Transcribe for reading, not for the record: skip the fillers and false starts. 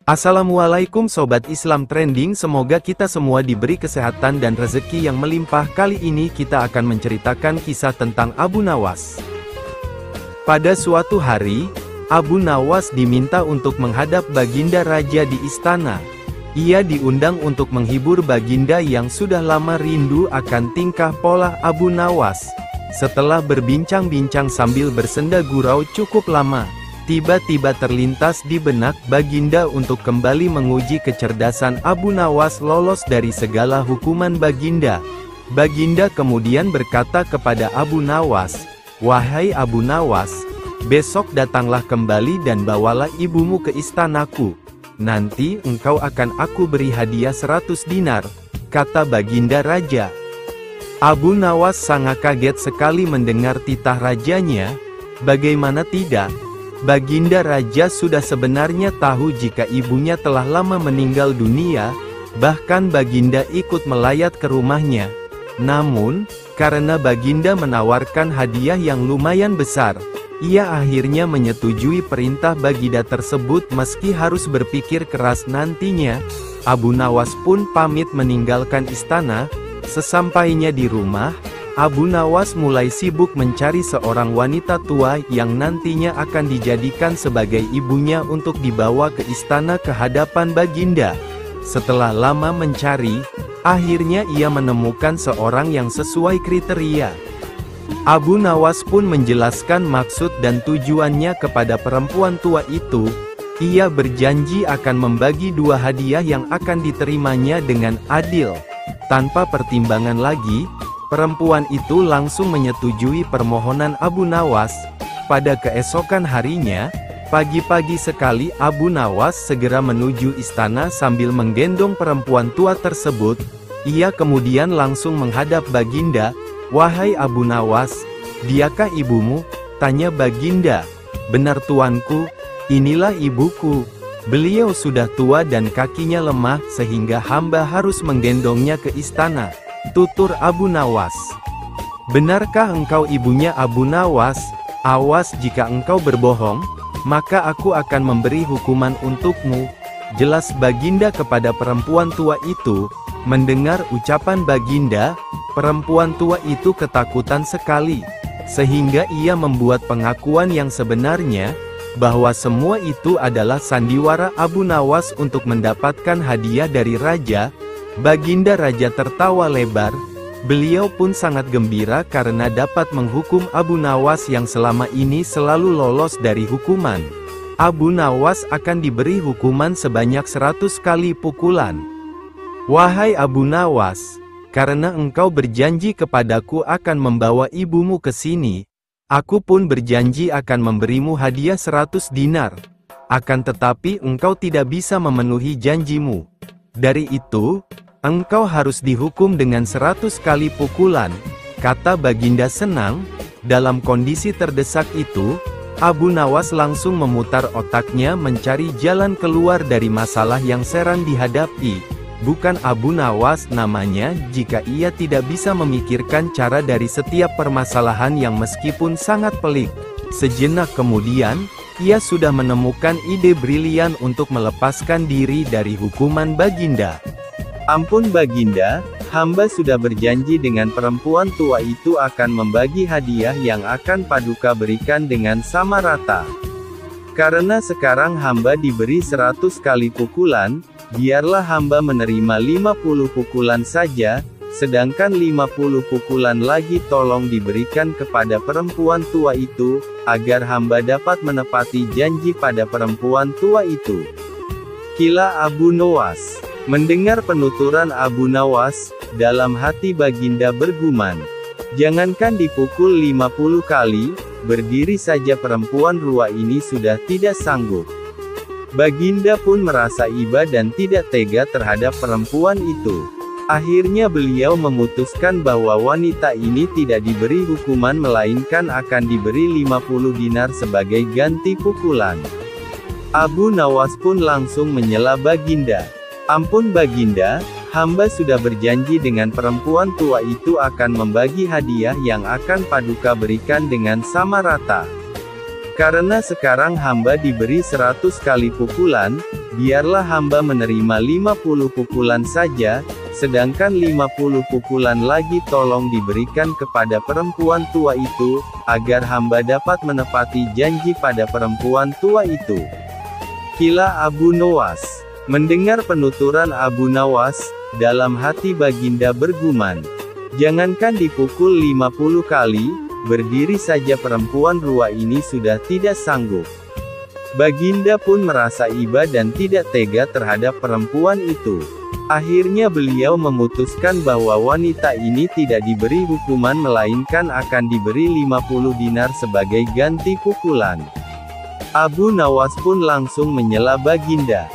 Assalamualaikum Sobat Islam Trending, semoga kita semua diberi kesehatan dan rezeki yang melimpah. Kali ini kita akan menceritakan kisah tentang Abu Nawas. Pada suatu hari, Abu Nawas diminta untuk menghadap Baginda Raja di istana. Ia diundang untuk menghibur Baginda yang sudah lama rindu akan tingkah pola Abu Nawas. Setelah berbincang-bincang sambil bersenda gurau cukup lama, tiba-tiba terlintas di benak Baginda untuk kembali menguji kecerdasan Abu Nawas lolos dari segala hukuman Baginda. Baginda kemudian berkata kepada Abu Nawas, "Wahai Abu Nawas, besok datanglah kembali dan bawalah ibumu ke istanaku. Nanti engkau akan aku beri hadiah 100 dinar, kata Baginda Raja." Abu Nawas sangat kaget sekali mendengar titah rajanya. Bagaimana tidak? Baginda Raja sudah sebenarnya tahu jika ibunya telah lama meninggal dunia, bahkan Baginda ikut melayat ke rumahnya. Namun, karena Baginda menawarkan hadiah yang lumayan besar, ia akhirnya menyetujui perintah Baginda tersebut meski harus berpikir keras nantinya. Abu Nawas pun pamit meninggalkan istana. Sesampainya di rumah, Abu Nawas mulai sibuk mencari seorang wanita tua yang nantinya akan dijadikan sebagai ibunya untuk dibawa ke istana ke hadapan Baginda. Setelah lama mencari, akhirnya ia menemukan seorang yang sesuai kriteria. Abu Nawas pun menjelaskan maksud dan tujuannya kepada perempuan tua itu. Ia berjanji akan membagi 2 hadiah yang akan diterimanya dengan adil. Tanpa pertimbangan lagi, perempuan itu langsung menyetujui permohonan Abu Nawas. Pada keesokan harinya, pagi-pagi sekali Abu Nawas segera menuju istana sambil menggendong perempuan tua tersebut. Ia kemudian langsung menghadap Baginda. "Wahai Abu Nawas, diakah ibumu?" tanya Baginda. "Benar tuanku, inilah ibuku. Beliau sudah tua dan kakinya lemah sehingga hamba harus menggendongnya ke istana," tutur Abu Nawas. "Benarkah engkau ibunya Abu Nawas? Awas jika engkau berbohong, maka aku akan memberi hukuman untukmu," jelas Baginda kepada perempuan tua itu. Mendengar ucapan Baginda, perempuan tua itu ketakutan sekali, sehingga ia membuat pengakuan yang sebenarnya, bahwa semua itu adalah sandiwara Abu Nawas untuk mendapatkan hadiah dari raja. Baginda Raja tertawa lebar. Beliau pun sangat gembira karena dapat menghukum Abu Nawas yang selama ini selalu lolos dari hukuman. Abu Nawas akan diberi hukuman sebanyak 100 kali pukulan. "Wahai Abu Nawas, karena engkau berjanji kepadaku akan membawa ibumu ke sini, aku pun berjanji akan memberimu hadiah 100 dinar. Akan tetapi engkau tidak bisa memenuhi janjimu. Dari itu, engkau harus dihukum dengan 100 kali pukulan," kata Baginda senang. Dalam kondisi terdesak itu, Abu Nawas langsung memutar otaknya mencari jalan keluar dari masalah yang serang dihadapi. Bukan Abu Nawas namanya jika ia tidak bisa memikirkan cara dari setiap permasalahan yang meskipun sangat pelik. Sejenak kemudian, ia sudah menemukan ide brilian untuk melepaskan diri dari hukuman Baginda. "Ampun Baginda, hamba sudah berjanji dengan perempuan tua itu akan membagi hadiah yang akan Paduka berikan dengan sama rata. Karena sekarang hamba diberi 100 kali pukulan, biarlah hamba menerima 50 pukulan saja, sedangkan 50 pukulan lagi tolong diberikan kepada perempuan tua itu, agar hamba dapat menepati janji pada perempuan tua itu," kila Abu Nawas. Mendengar penuturan Abu Nawas, dalam hati Baginda bergumam, "Jangankan dipukul 50 kali, berdiri saja perempuan tua ini sudah tidak sanggup." Baginda pun merasa iba dan tidak tega terhadap perempuan itu. Akhirnya beliau memutuskan bahwa wanita ini tidak diberi hukuman melainkan akan diberi 50 dinar sebagai ganti pukulan. Abu Nawas pun langsung menyela Baginda. "Ampun Baginda, hamba sudah berjanji dengan perempuan tua itu akan membagi hadiah yang akan Paduka berikan dengan sama rata. Karena sekarang hamba diberi 100 kali pukulan, biarlah hamba menerima 50 pukulan saja, sedangkan 50 pukulan lagi tolong diberikan kepada perempuan tua itu, agar hamba dapat menepati janji pada perempuan tua itu. Kila Abu Nawas. Mendengar penuturan Abu Nawas, dalam hati Baginda bergumam, jangankan dipukul 50 kali, berdiri saja perempuan tua ini sudah tidak sanggup. Baginda pun merasa iba dan tidak tega terhadap perempuan itu. Akhirnya beliau memutuskan bahwa wanita ini tidak diberi hukuman melainkan akan diberi 50 dinar sebagai ganti pukulan. Abu Nawas pun langsung menyela Baginda.